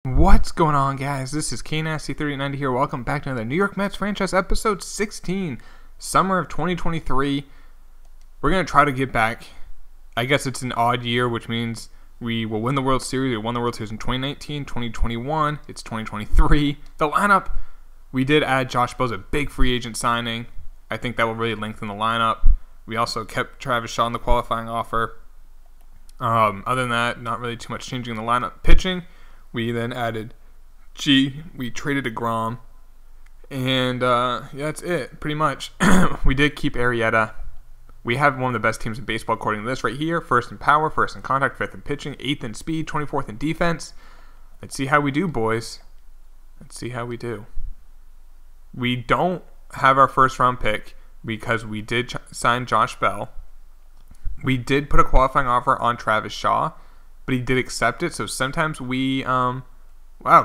What's going on, guys? This is KNasty3090 here. Welcome back to another New York Mets franchise episode 16, summer of 2023. We're going to try to get back. I guess it's an odd year, which means we will win the World Series. We won the World Series in 2019, 2021. It's 2023. The lineup, we did add Josh Bell's a big free agent signing. I think that will really lengthen the lineup. We also kept Travis Shaw in the qualifying offer. Other than that, not really too much changing in the lineup. Pitching, we then added G. We traded DeGrom. And yeah, that's it, pretty much. We did keep Arrieta. We have one of the best teams in baseball according to this right here. First in power, first in contact, fifth in pitching, 8th in speed, 24th in defense. Let's see how we do, boys. Let's see how we do. We don't have our first round pick because we did sign Josh Bell. We did put a qualifying offer on Travis Shaw, but he did accept it. So sometimes we, wow,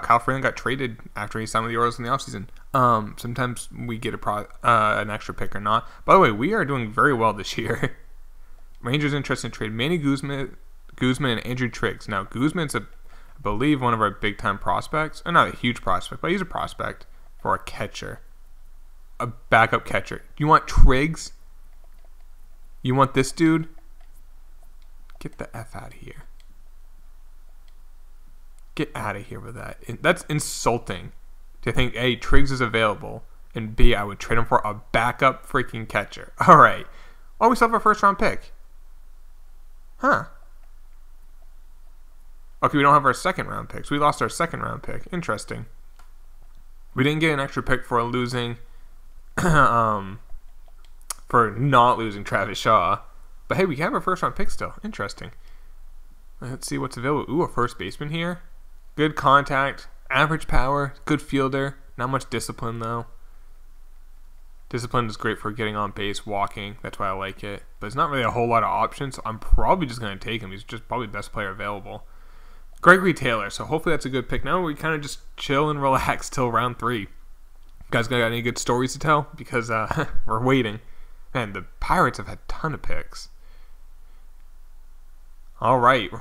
Kyle Freeland got traded after he signed with the Orioles in the offseason. Sometimes we get an extra pick or not. By the way, we are doing very well this year. Rangers interested in trade Manny Guzman and Andrew Triggs. Now, Guzman's, I believe, one of our big-time prospects. Not a huge prospect, but he's a prospect for a catcher. A backup catcher. You want Triggs? You want this dude? Get the F out of here. Get out of here with that. That's insulting to think, A, Triggs is available, and B, I would trade him for a backup freaking catcher. All right. Oh, we still have our first round pick. Huh. Okay, we don't have our second round pick, so we lost our second round pick. Interesting. We didn't get an extra pick for losing, for not losing Travis Shaw. But hey, we have our first round pick still. Interesting. Let's see what's available. Ooh, a first baseman here. Good contact, average power, good fielder. Not much discipline, though. Discipline is great for getting on base, walking. That's why I like it. But it's not really a whole lot of options, so I'm probably just going to take him. He's just probably the best player available. Gregory Taylor. So hopefully that's a good pick. Now we kind of just chill and relax till round 3. You guys got any good stories to tell? Because we're waiting. Man, the Pirates have had a ton of picks. All right.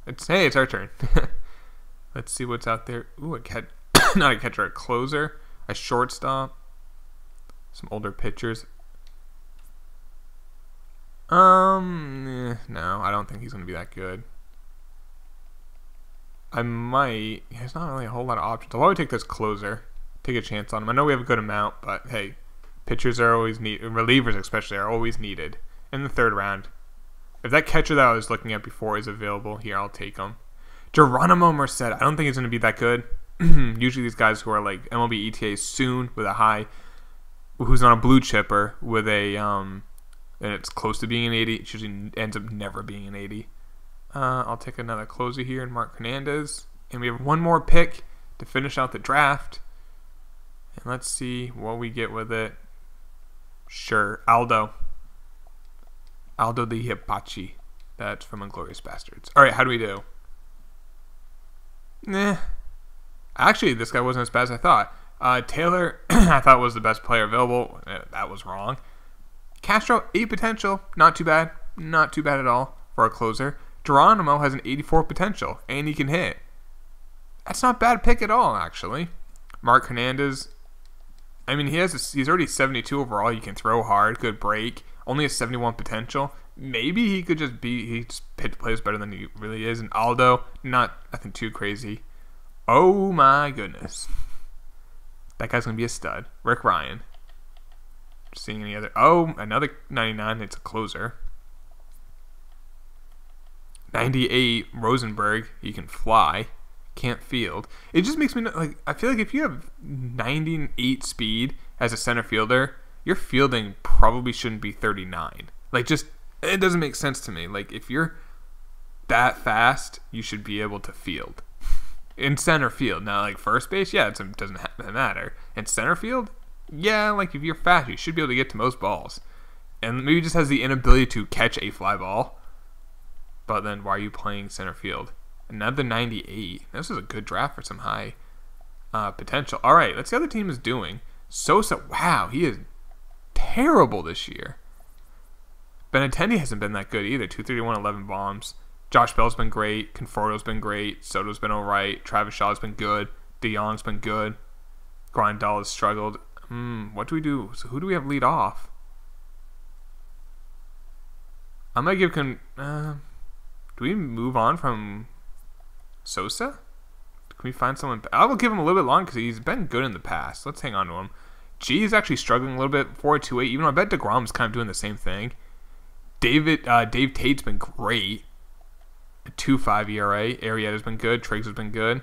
It's our turn. Let's see what's out there. Ooh, not a catcher, a closer, a shortstop, some older pitchers. No, I don't think he's going to be that good. There's not really a whole lot of options. I'll probably take this closer, take a chance on him. I know we have a good amount, but hey, pitchers are always needed, relievers especially are always needed in the third round. If that catcher that I was looking at before is available, here, I'll take him. Geronimo Merced, I don't think he's going to be that good. Usually these guys who are like MLB ETA soon with a high, who's on a blue chipper with a, and it's close to being an 80, it usually ends up never being an 80. I'll take another closer here in Mark Hernandez. And we have one more pick to finish out the draft. And let's see what we get with it. Sure, Aldo the Hipachi. That's from Inglourious Bastards. All right, how do we do? Actually, this guy wasn't as bad as I thought. Taylor, I thought was the best player available. That was wrong. Castro, 8 potential. Not too bad. Not too bad at all for a closer. Geronimo has an 84 potential, and he can hit. That's not a bad pick at all, actually. Mark Hernandez, I mean, he's already 72 overall. He can throw hard, good break. Only a 71 potential. Maybe he could just plays better than he really is. And Aldo, not nothing too crazy. Oh my goodness. That guy's going to be a stud. Rick Ryan. Seeing any other? Oh, another 99. It's a closer. 98, Rosenberg. He can fly. Can't field. It just makes me like, I feel like if you have 98 speed as a center fielder, your fielding probably shouldn't be 39. Like, just, it doesn't make sense to me. Like, if you're that fast, you should be able to field. In center field. Now, like, first base, yeah, it doesn't matter. In center field, yeah, like, if you're fast, you should be able to get to most balls. And maybe just has the inability to catch a fly ball. But then, why are you playing center field? Another 98. This is a good draft for some high potential. All right, let's see how the team is doing. Sosa, wow, he is terrible this year. Benintendi hasn't been that good either. 231, 11 bombs. Josh Bell's been great. Conforto's been great. Soto's been all right. Travis Shaw's been good. DeYoung's been good. Grindal has struggled. What do we do? So who do we have lead off? I might give do we move on from Sosa? Can we find someone? I will give him a little bit long because he's been good in the past. Let's hang on to him. G is actually struggling a little bit. 4.28. Even though I bet DeGrom's kind of doing the same thing. Dave Tate's been great. A 2.5 ERA. Arrieta's been good. Triggs has been good.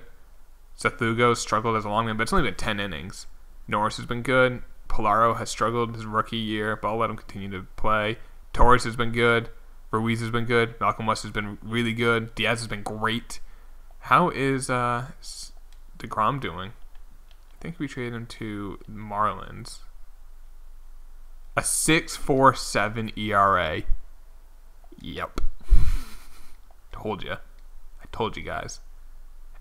Sethugo struggled as a long man, but it's only been 10 innings. Norris has been good. Polaro has struggled his rookie year, but I'll let him continue to play. Torres has been good. Ruiz has been good. Malcolm West has been really good. Diaz has been great. How is DeGrom doing? I think we traded him to Marlins. A 6.47 ERA. Yep. Told you. I told you guys.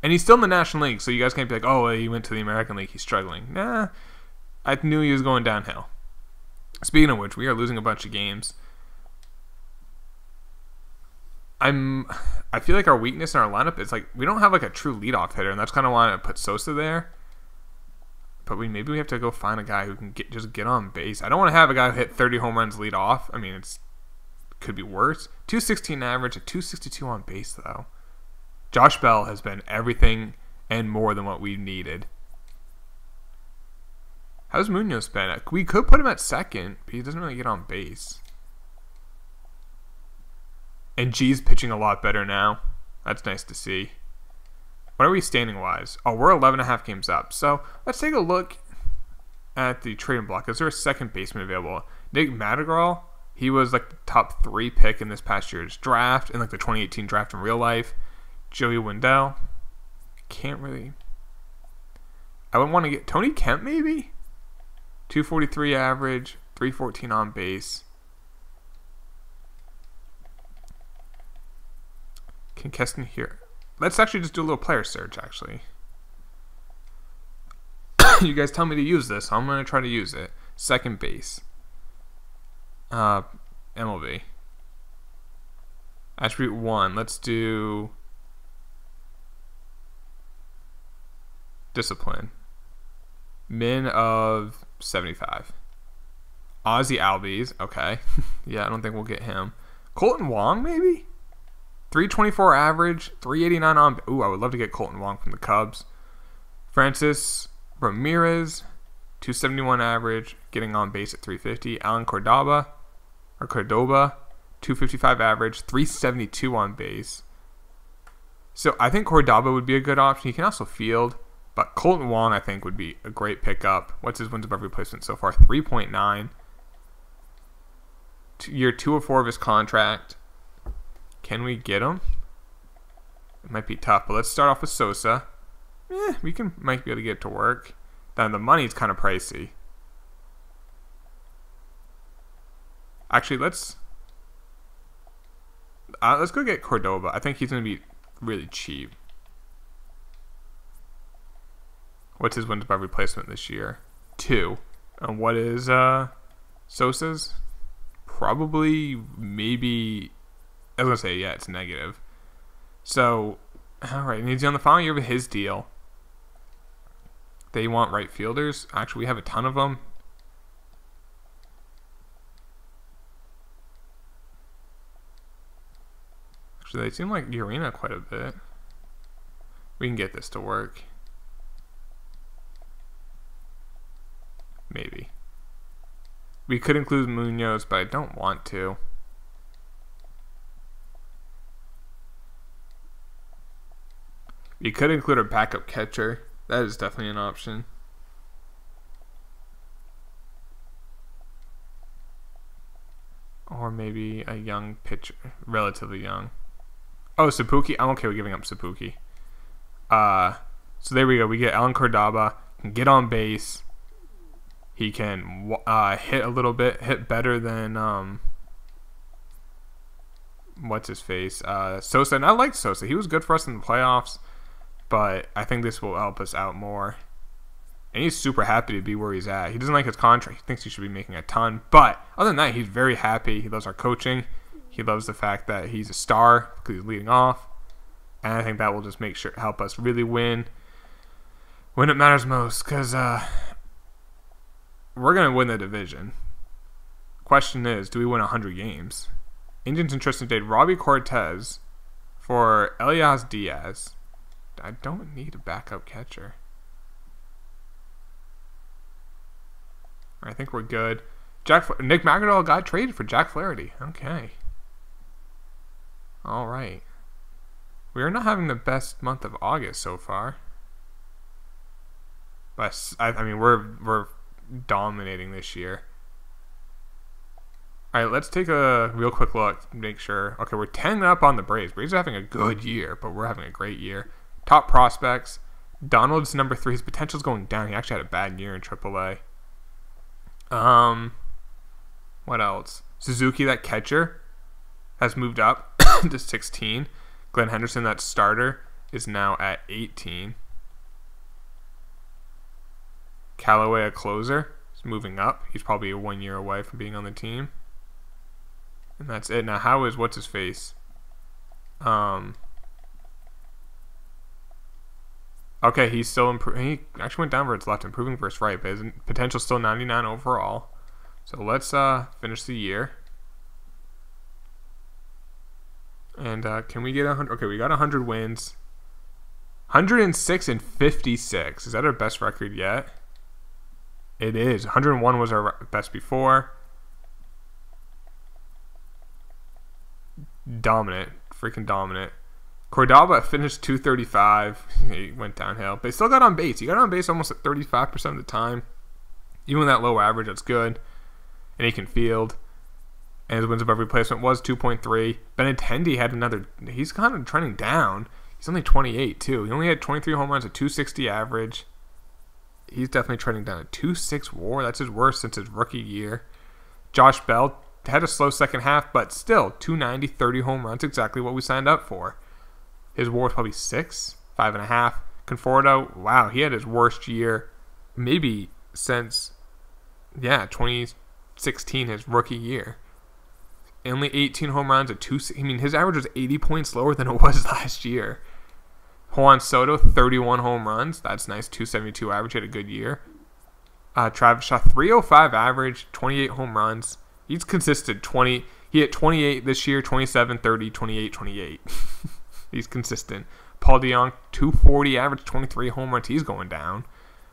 And he's still in the National League, so you guys can't be like, oh, he went to the American League, he's struggling. Nah, I knew he was going downhill. Speaking of which, we are losing a bunch of games. I feel like our weakness in our lineup is like we don't have like a true leadoff hitter, and that's kind of why I put Sosa there. But maybe we have to go find a guy who can just get on base. I don't want to have a guy who hit 30 home runs lead off. I mean, could be worse. 216 average, a 262 on base though. Josh Bell has been everything and more than what we needed. How's Munoz been? We could put him at second, but he doesn't really get on base. And G's pitching a lot better now. That's nice to see. What are we standing-wise? Oh, we're 11.5 games up. So let's take a look at the trading block. Is there a second baseman available? Nick Madrigal, he was like the top 3 pick in this past year's draft, in like the 2018 draft in real life. Joey Wendle. Can't really. I would want to get Tony Kemp maybe? 243 average, 314 on base. Can Keston here? Let's actually just do a little player search, actually. You guys tell me to use this, so I'm going to try to use it. Second base. MLB. Attribute 1. Let's do discipline. Min of 75. Ozzie Albies. Okay. Yeah, I don't think we'll get him. Kolten Wong, maybe? 324 average, 389 on. Ooh, I would love to get Kolten Wong from the Cubs. Francis Ramirez, 271 average, getting on base at 350. Allen Cordoba, 255 average, 372 on base. So I think Cordoba would be a good option. He can also field, but Kolten Wong I think would be a great pickup. What's his wins above replacement so far? 3.9. Year 2 of 4 of his contract. Can we get him? It might be tough, but let's start off with Sosa. We might be able to get it to work. Then the money's kind of pricey. Actually, let's go get Cordoba. I think he's going to be really cheap. What's his wins above replacement this year? 2. And what is Sosa's? Probably, maybe. I was going to say, yeah, it's negative. So, alright, and he's on the final year of his deal. They want right fielders. Actually, we have a ton of them. Actually, they seem like Urena quite a bit. We can get this to work. Maybe. We could include Munoz, but I don't want to. You could include a backup catcher. That is definitely an option. Or maybe a young pitcher. Relatively young. Oh, Suzuki. I'm okay with giving up Suzuki. So there we go. We get Allen Cordoba. Can get on base. He can hit a little bit. Hit better than... what's his face? Sosa. And I like Sosa. He was good for us in the playoffs. But I think this will help us out more. And he's super happy to be where he's at. He doesn't like his contract. He thinks he should be making a ton. But other than that, he's very happy. He loves our coaching. He loves the fact that he's a star because he's leading off. And I think that will just help us really win when it matters most, because we're going to win the division. Question is, do we win 100 games? Indians interested in Robbie Cortez for Elias Diaz. I don't need a backup catcher. I think we're good. Nick Madrigal got traded for Jack Flaherty. Okay. All right. We are not having the best month of August so far. But I mean, we're dominating this year. All right, let's take a real quick look to make sure. Okay, we're 10 up on the Braves. Braves are having a good year, but we're having a great year. Top prospects. Donald's number 3. His potential's going down. He actually had a bad year in AAA. What else? Suzuki, that catcher, has moved up to 16. Glenn Henderson, that starter, is now at 18. Callaway, a closer, is moving up. He's probably 1 year away from being on the team. And that's it. Now, how is what's-his-face? Okay, he's still improving. He actually went down versus left, improving versus right, but his potential's still 99 overall. So let's finish the year. And can we get 100? Okay, we got 100 wins. 106 and 56. Is that our best record yet? It is. 101 was our best before. Dominant. Freaking dominant. Cordoba finished 235. He went downhill. But he still got on base. He got on base almost at 35% of the time. Even with that low average, that's good. And he can field. And his wins above replacement was 2.3. Benintendi had another. He's kind of trending down. He's only 28, too. He only had 23 home runs, a 260 average. He's definitely trending down. A 2.6 WAR. That's his worst since his rookie year. Josh Bell had a slow second half, but still 290, 30 home runs. Exactly what we signed up for. His WAR was probably 6, 5.5. Conforto, wow, he had his worst year maybe since, 2016, his rookie year. Only 18 home runs, his average was 80 points lower than it was last year. Juan Soto, 31 home runs. That's nice, 272 average. He had a good year. Travis Shaw, 305 average, 28 home runs. He's consistent. He hit 28 this year, 27, 30, 28, 28. He's consistent. Paul DeJong, 240 average, 23 home runs. He's going down,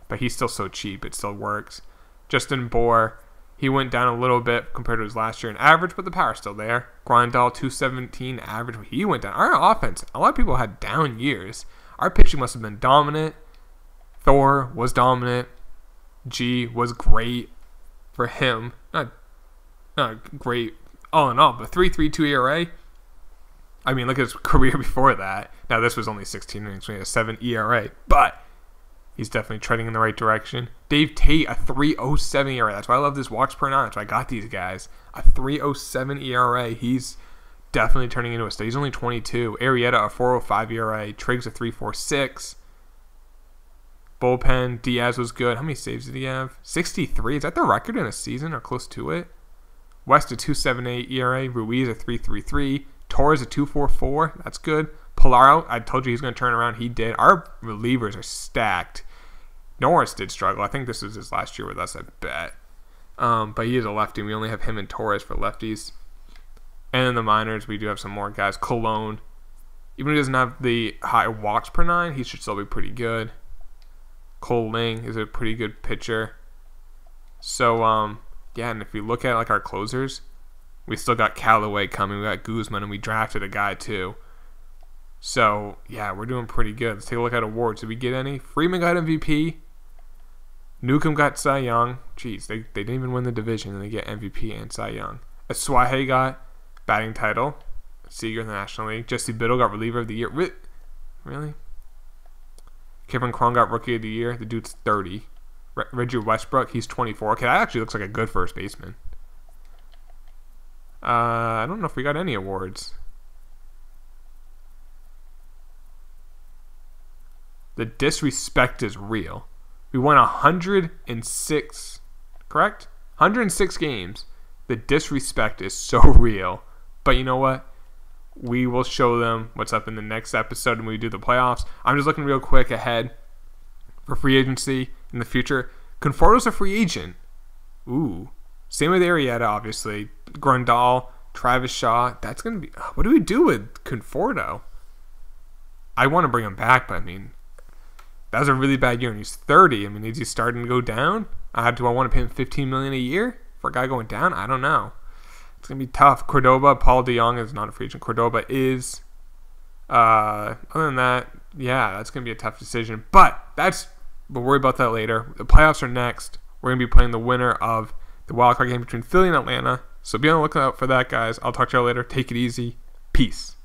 but he's still so cheap. It still works. Justin Bour, he went down a little bit compared to his last year in average, but the power's still there. Grandal, 217 average. He went down. Our offense, a lot of people had down years. Our pitching must have been dominant. Thor was dominant. G was great for him. Not great all in all, but 3.32 ERA. I mean, look at his career before that. Now, this was only 16 innings, so he had a 7 ERA, but he's definitely treading in the right direction. Dave Tate, a 3.07 ERA. That's why I love this walks per nine. That's why I got these guys. A 3.07 ERA. He's definitely turning into a star. He's only 22. Arrieta, a 4.05 ERA. Triggs, a 3.46. Bullpen, Diaz was good. How many saves did he have? 63. Is that the record in a season or close to it? West, a 2.78 ERA. Ruiz, a 3.33. Torres, a 2.44. That's good. Pallaro, I told you he's going to turn around. He did. Our relievers are stacked. Norris did struggle. I think this was his last year with us, I bet. But he is a lefty. We only have him and Torres for lefties. And in the minors, we do have some more guys. Cologne, even if he doesn't have the high walks per nine, he should still be pretty good. Ling is a pretty good pitcher. So, and if we look at like our closers, we still got Callaway coming. We got Guzman, and we drafted a guy too. So, we're doing pretty good. Let's take a look at awards. Did we get any? Freeman got MVP. Newcomb got Cy Young. Jeez, they didn't even win the division, and they get MVP and Cy Young. Aswahe got batting title. Seager in the National League. Jesse Biddle got reliever of the year. Really? Kevin Cron got rookie of the year. The dude's 30. Reggie Westbrook, he's 24. Okay, that actually looks like a good first baseman. I don't know if we got any awards. The disrespect is real. We won 106, correct? 106 games. The disrespect is so real. But you know what? We will show them what's up in the next episode when we do the playoffs. I'm just looking real quick ahead for free agency in the future. Conforto's a free agent. Ooh. Same with Arrieta, obviously. Grandal, Travis Shaw. That's going to be... What do we do with Conforto? I want to bring him back, but I mean... That was a really bad year, and he's 30. I mean, is he starting to go down? Do I want to pay him $15 million a year for a guy going down? I don't know. It's going to be tough. Cordoba, Paul DeJong is not a free agent. Cordoba is. Other than that, yeah, that's going to be a tough decision. But we'll worry about that later. The playoffs are next. We're going to be playing the winner of the wildcard game between Philly and Atlanta. So be on the lookout for that, guys. I'll talk to y'all later. Take it easy. Peace.